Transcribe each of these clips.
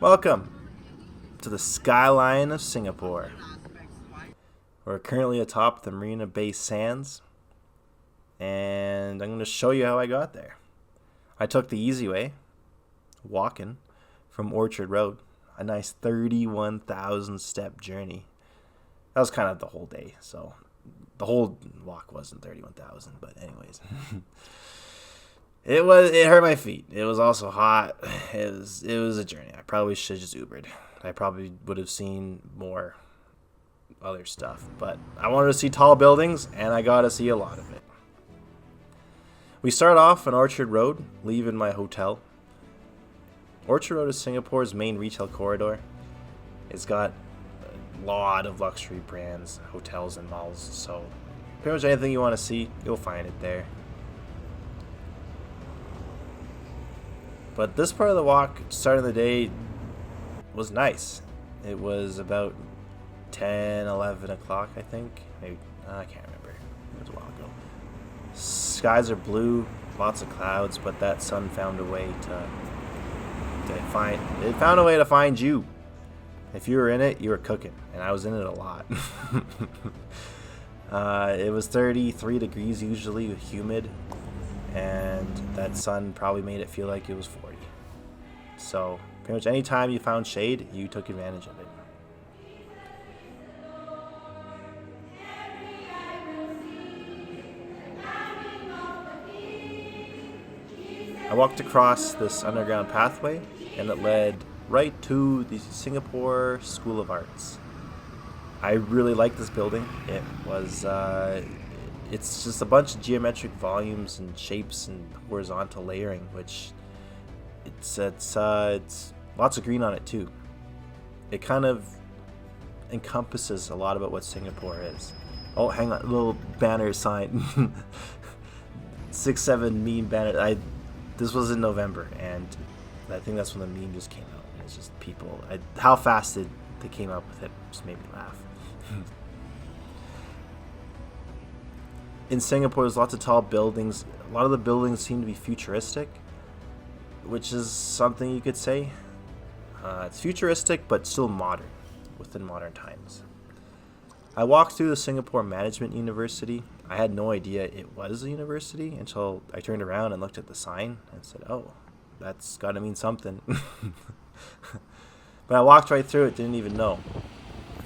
Welcome to the skyline of Singapore. We're currently atop the Marina Bay Sands, and I'm going to show you how I got there. I took the easy way, walking from Orchard Road, a nice 31,000 step journey. That was kind of the whole day, so the whole walk wasn't 31,000, but anyways. It hurt my feet. It was also hot. It was a journey. I probably should have just Ubered. I probably would have seen more other stuff, but I wanted to see tall buildings, and I got to see a lot of it. We start off on Orchard Road, leaving my hotel. Orchard Road is Singapore's main retail corridor. It's got a lot of luxury brands, hotels, and malls, so pretty much anything you want to see, you'll find it there. But this part of the walk, starting the day, was nice. It was about 10, 11 o'clock, I think. Maybe, I can't remember. It was a while ago. Skies are blue, lots of clouds, but that sun found a way it found a way to find you. If you were in it, you were cooking, and I was in it a lot. It was 33 degrees usually, humid, and that sun probably made it feel like it was 40. So pretty much any time you found shade, you took advantage of it. I walked across this underground pathway, and it led right to the Singapore School of Arts. I really like this building. It's just a bunch of geometric volumes and shapes and horizontal layering, which it's lots of green on it too. It kind of encompasses a lot about what Singapore is. Oh, hang on, a little banner sign. 6-7 meme banner. This was in November, and I think that's when the meme just came out. It's just people. How fast they came up with it just made me laugh. In Singapore, there's lots of tall buildings. A lot of the buildings seem to be futuristic, which is something you could say. It's futuristic, but still modern, within modern times. I walked through the Singapore Management University. I had no idea it was a university until I turned around and looked at the sign and said, oh, that's got to mean something. But I walked right through it, didn't even know.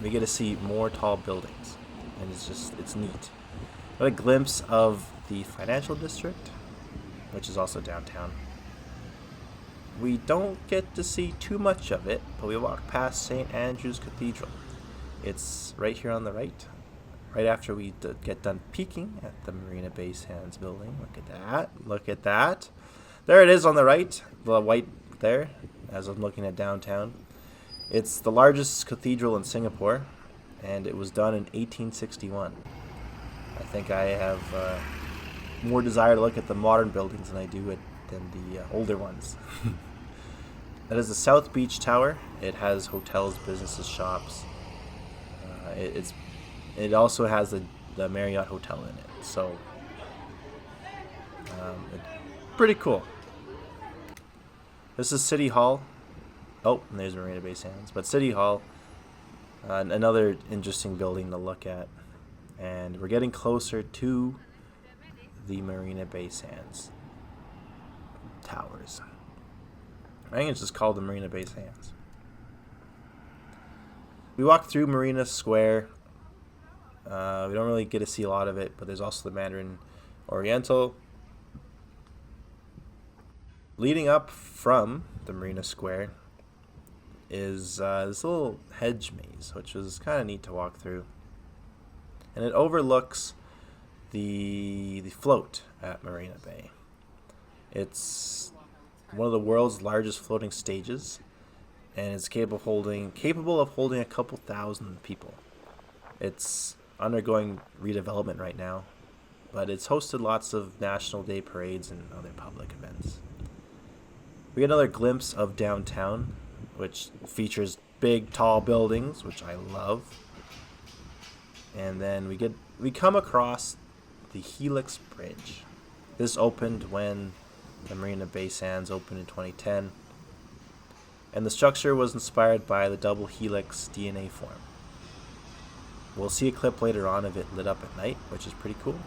We get to see more tall buildings, and it's neat. Got a glimpse of the financial district, which is also downtown. We don't get to see too much of it, but we walk past St. Andrew's Cathedral. It's right here on the right after we get done peeking at the Marina Bay Sands building. Look at that. There it is on the right, the white there, as I'm looking at downtown. It's the largest cathedral in Singapore, and it was done in 1861. I think I have more desire to look at the modern buildings than I do than the older ones. That is the South Beach Tower. It has hotels, businesses, shops. It also has the Marriott Hotel in it. So, it's pretty cool. This is City Hall. Oh, and there's Marina Bay Sands. But City Hall, another interesting building to look at. And we're getting closer to the Marina Bay Sands towers. I think it's just called the Marina Bay Sands. We walked through Marina Square. We don't really get to see a lot of it, but there's also the Mandarin Oriental. Leading up from the Marina Square is this little hedge maze, which was kind of neat to walk through. And it overlooks the float at Marina Bay. It's one of the world's largest floating stages, and it's capable of holding a couple thousand people. It's undergoing redevelopment right now, but it's hosted lots of National Day parades and other public events. We get another glimpse of downtown, which features big, tall buildings, which I love. And then we come across the Helix Bridge. This opened when the Marina Bay Sands opened in 2010. And the structure was inspired by the double helix DNA form. We'll see a clip later on of it lit up at night, which is pretty cool.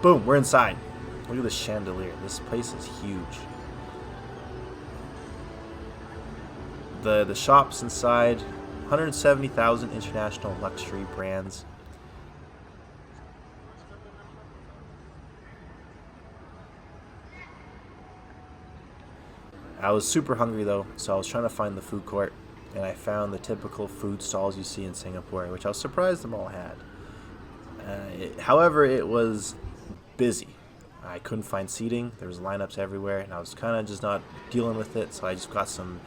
Boom, we're inside. Look at this chandelier. This place is huge. The shops inside, 170,000 international luxury brands. I was super hungry though, so I was trying to find the food court, and I found the typical food stalls you see in Singapore, which I was surprised them all had. However, it was busy. I couldn't find seating. There was lineups everywhere, and I was kind of just not dealing with it, so I just got some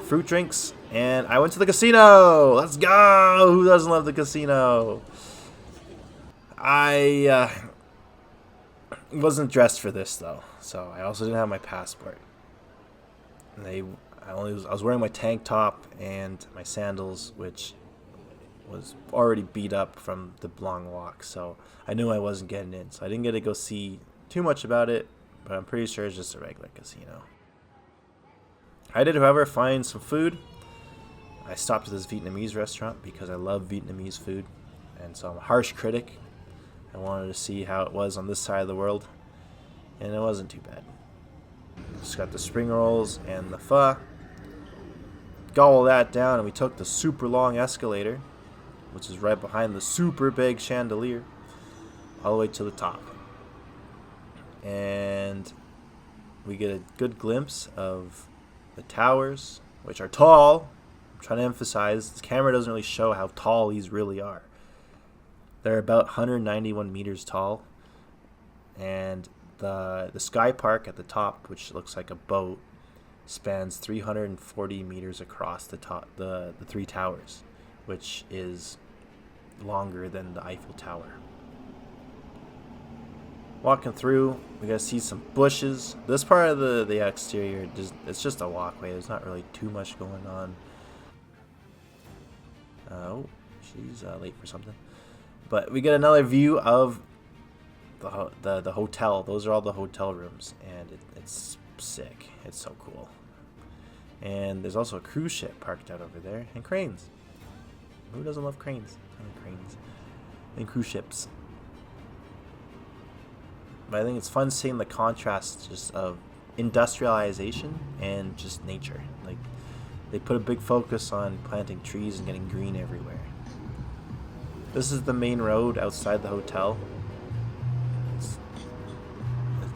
fruit drinks, and I went to the casino. Let's go! Who doesn't love the casino? I wasn't dressed for this though, so I also didn't have my passport. I was wearing my tank top and my sandals, which was already beat up from the long walk, so I knew I wasn't getting in. So I didn't get to go see too much about it, but I'm pretty sure it's just a regular casino. I did, however, find some food. I stopped at this Vietnamese restaurant because I love Vietnamese food, and so I'm a harsh critic. I wanted to see how it was on this side of the world, and it wasn't too bad. Just got the spring rolls and the pho. Got all that down, and we took the super long escalator, which is right behind the super big chandelier, all the way to the top. And we get a good glimpse of the towers, which are tall. I'm trying to emphasize, this camera doesn't really show how tall these really are. They're about 191 meters tall, and the SkyPark at the top, which looks like a boat, spans 340 meters across the top, the three towers, which is longer than the Eiffel Tower. Walking through, we gotta see some bushes. This part of the exterior, it's just a walkway. There's not really too much going on. Oh, she's late for something. But we get another view of the hotel. Those are all the hotel rooms, and it's sick. It's so cool. And there's also a cruise ship parked out over there, and cranes. Who doesn't love cranes? And cranes and cruise ships. But I think it's fun seeing the contrast just of industrialization and just nature. Like, they put a big focus on planting trees and getting green everywhere. This is the main road outside the hotel.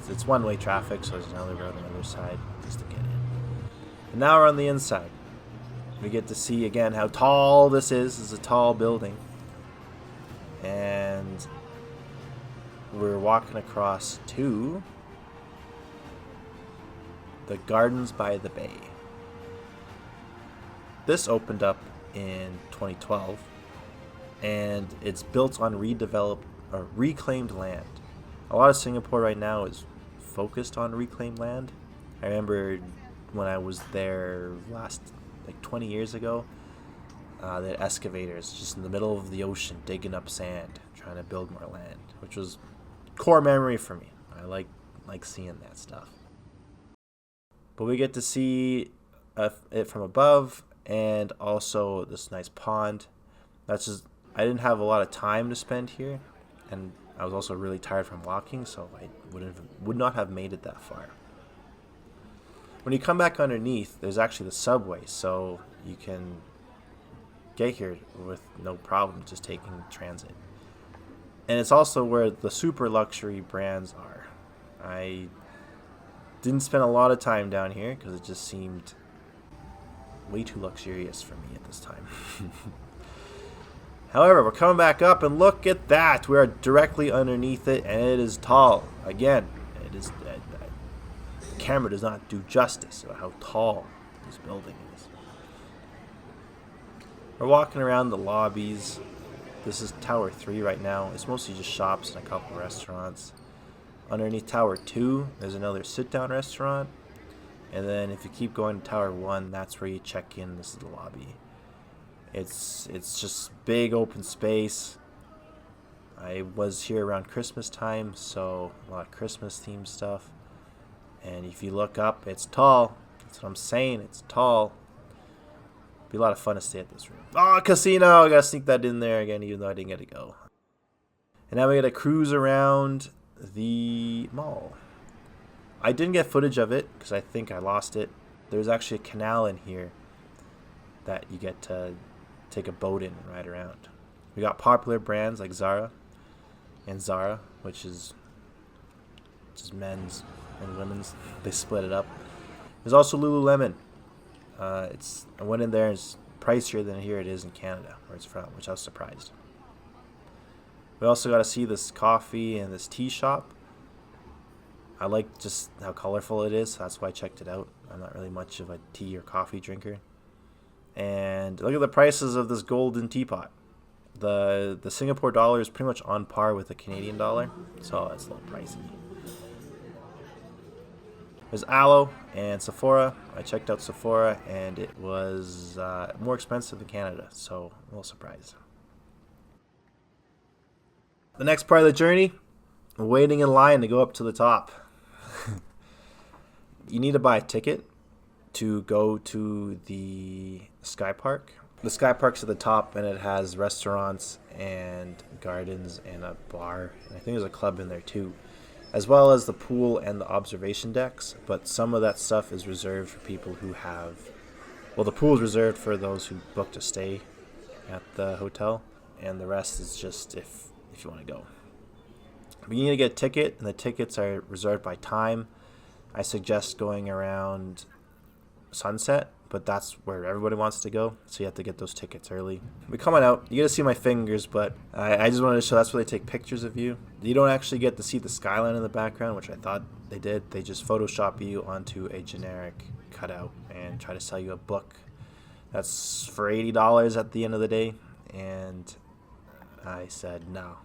It's one-way traffic, so there's another road on the other side just to get in. And now we're on the inside. We get to see again how tall this is. This is a tall building. And we're walking across to the Gardens by the Bay. This opened up in 2012, and it's built on reclaimed land. A lot of Singapore right now is focused on reclaimed land. I remember when I was there last, 20 years ago, they had excavators just in the middle of the ocean digging up sand, trying to build more land, which was core memory for me. I like seeing that stuff. But we get to see it from above, and also this nice pond. I didn't have a lot of time to spend here, and I was also really tired from walking, so I would not have made it that far. When you come back underneath, there's actually the subway, so you can get here with no problem just taking transit. And it's also where the super luxury brands are. I didn't spend a lot of time down here because it just seemed way too luxurious for me at this time. However, we're coming back up, and look at that. We are directly underneath it, and it is tall. Again, it is. The camera does not do justice to how tall this building is. We're walking around the lobbies. This is Tower 3 right now. It's mostly just shops and a couple restaurants. Underneath Tower 2, there's another sit-down restaurant. And then if you keep going to Tower 1, that's where you check in. This is the lobby. It's just big open space. I was here around Christmas time, so a lot of Christmas themed stuff. And if you look up, it's tall. That's what I'm saying, it's tall. Be a lot of fun to stay at this room. Oh, casino! I gotta sneak that in there again, even though I didn't get to go. And now we gotta cruise around the mall. I didn't get footage of it because I think I lost it. There's actually a canal in here that you get to take a boat in and ride around. We got popular brands like Zara and Zara, which is just men's and women's. They split it up. There's also Lululemon. I went in there and it's pricier than here it is in Canada, where it's from, which I was surprised. We also got to see this coffee and this tea shop. I like just how colorful it is, so that's why I checked it out. I'm not really much of a tea or coffee drinker. And look at the prices of this golden teapot. The Singapore dollar is pretty much on par with the Canadian dollar, so it's a little pricey. There's Aloe and Sephora. I checked out Sephora, and it was more expensive than Canada, so a little surprised. The next part of the journey, waiting in line to go up to the top. You need to buy a ticket to go to the SkyPark. The SkyPark's at the top, and it has restaurants and gardens and a bar. And I think there's a club in there too, as well as the pool and the observation decks. But some of that stuff is reserved for people who have... Well, the pool is reserved for those who booked a stay at the hotel, and the rest is just if you want to go. But you need to get a ticket, and the tickets are reserved by time. I suggest going around sunset, but that's where everybody wants to go, so you have to get those tickets early. We're coming out. You get to see my fingers, but I just wanted to show that's where they take pictures of you. You don't actually get to see the skyline in the background, which I thought they did. They just Photoshop you onto a generic cutout and try to sell you a book. That's for $80 at the end of the day, and I said no,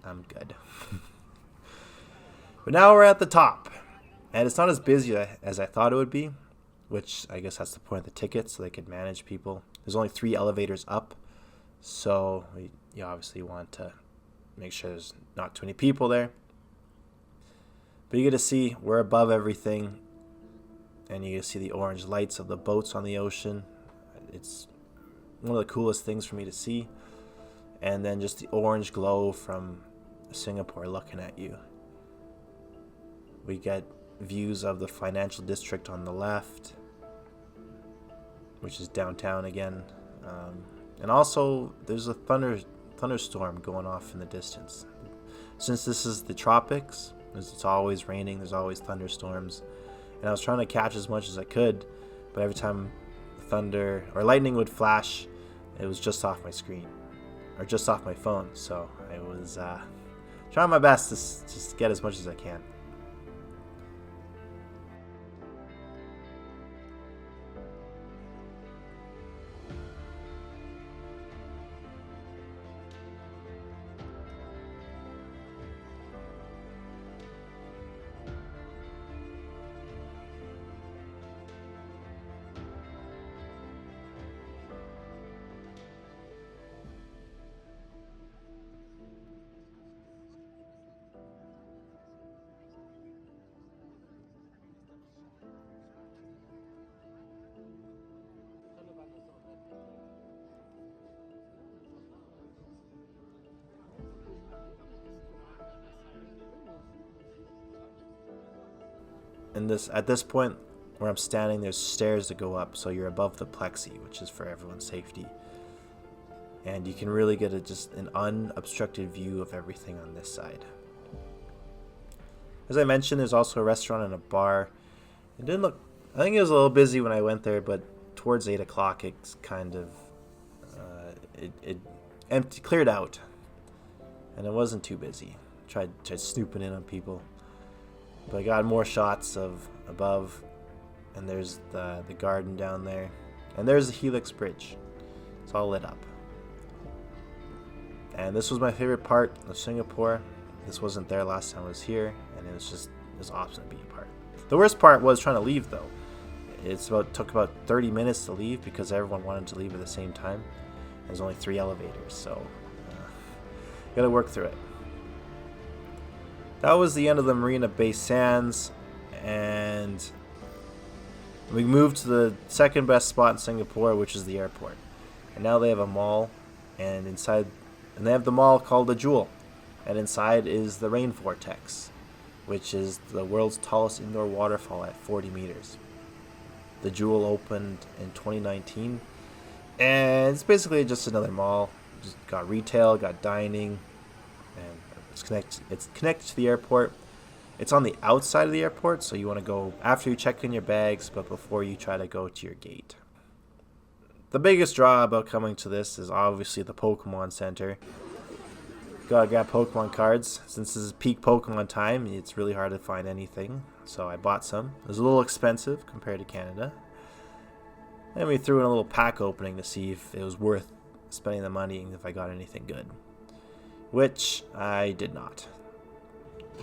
I'm good. But now we're at the top, and it's not as busy as I thought it would be, which I guess that's the point of the ticket, so they could manage people. There's only 3 elevators up, so you obviously want to make sure there's not too many people there. But you get to see we're above everything, and you get to see the orange lights of the boats on the ocean. It's one of the coolest things for me to see. And then just the orange glow from Singapore looking at you. We get views of the financial district on the left, which is downtown again. And also there's a thunderstorm going off in the distance. Since this is the tropics, it's always raining, there's always thunderstorms. And I was trying to catch as much as I could, but every time thunder or lightning would flash, it was just off my screen. Or just off my phone, so I was trying my best to just get as much as I can. And at this point where I'm standing, there's stairs to go up, so you're above the plexi, which is for everyone's safety. And you can really get just an unobstructed view of everything on this side. As I mentioned, there's also a restaurant and a bar. It didn't look... I think it was a little busy when I went there, but towards 8 o'clock it's kind of... it cleared out. And it wasn't too busy. Tried snooping in on people. But I got more shots of above, and there's the garden down there, and there's the Helix Bridge. It's all lit up. And this was my favorite part of Singapore. This wasn't there last time I was here, and it was just is awesome being part. The worst part was trying to leave though. Took about 30 minutes to leave because everyone wanted to leave at the same time. There's only 3 elevators, so gotta work through it. That was the end of the Marina Bay Sands, and we moved to the second best spot in Singapore, which is the airport. And now they have a mall, and they have the mall called the Jewel, and inside is the Rain Vortex, which is the world's tallest indoor waterfall at 40 meters. The Jewel opened in 2019, and it's basically just another mall. Just got retail, got dining, and it's connected to the airport. It's on the outside of the airport, so you want to go after you check in your bags, but before you try to go to your gate. The biggest draw about coming to this is obviously the Pokemon Center. Gotta get Pokemon cards. Since this is peak Pokemon time, it's really hard to find anything, so I bought some. It was a little expensive compared to Canada. And we threw in a little pack opening to see if it was worth spending the money if I got anything good, which I did not.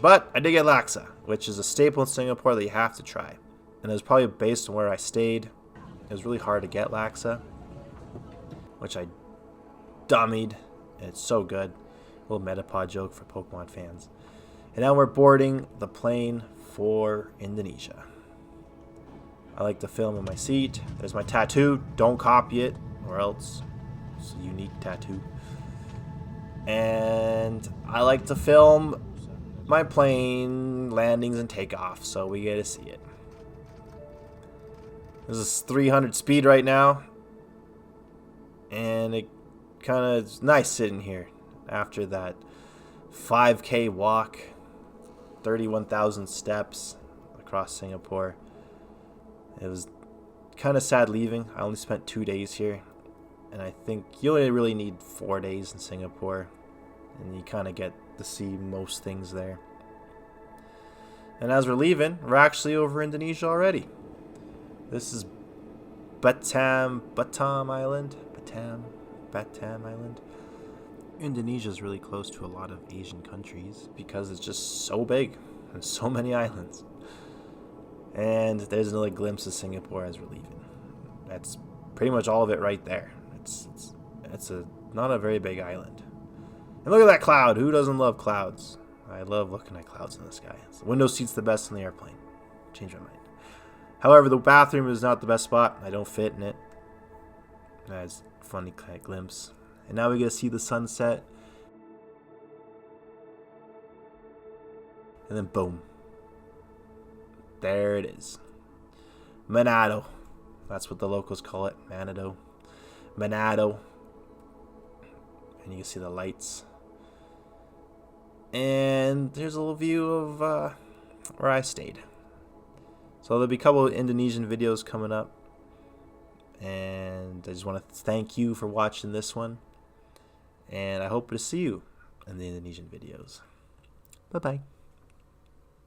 But I did get laksa, which is a staple in Singapore that you have to try. And it was probably based on where I stayed. It was really hard to get laksa, which I dummied. And it's so good. A little Metapod joke for Pokemon fans. And now we're boarding the plane for Indonesia. I like to film in my seat. There's my tattoo. Don't copy it, or else it's a unique tattoo. And I like to film my plane landings and takeoff, so we get to see it. This is 300 speed right now, and it kind of is nice sitting here after that 5K walk, 31,000 steps across Singapore. It was kind of sad leaving. I only spent 2 days here, and I think you only really need 4 days in Singapore, and you kind of get to see most things there. And as we're leaving, we're actually over Indonesia already. This is Batam Island. Indonesia is really close to a lot of Asian countries because it's just so big and so many islands. And there's another glimpse of Singapore as we're leaving. That's pretty much all of it right there. It's not a very big island. And look at that cloud. Who doesn't love clouds? I love looking at clouds in the sky. The window seat's the best in the airplane. Change my mind. However, the bathroom is not the best spot. I don't fit in it. That's a funny kind of glimpse. And now we get to see the sunset. And then boom. There it is. Manado. That's what the locals call it. Manado. And you can see the lights. And here's a little view of where I stayed. So there'll be a couple of Indonesian videos coming up. And I just want to thank you for watching this one. And I hope to see you in the Indonesian videos. Bye-bye.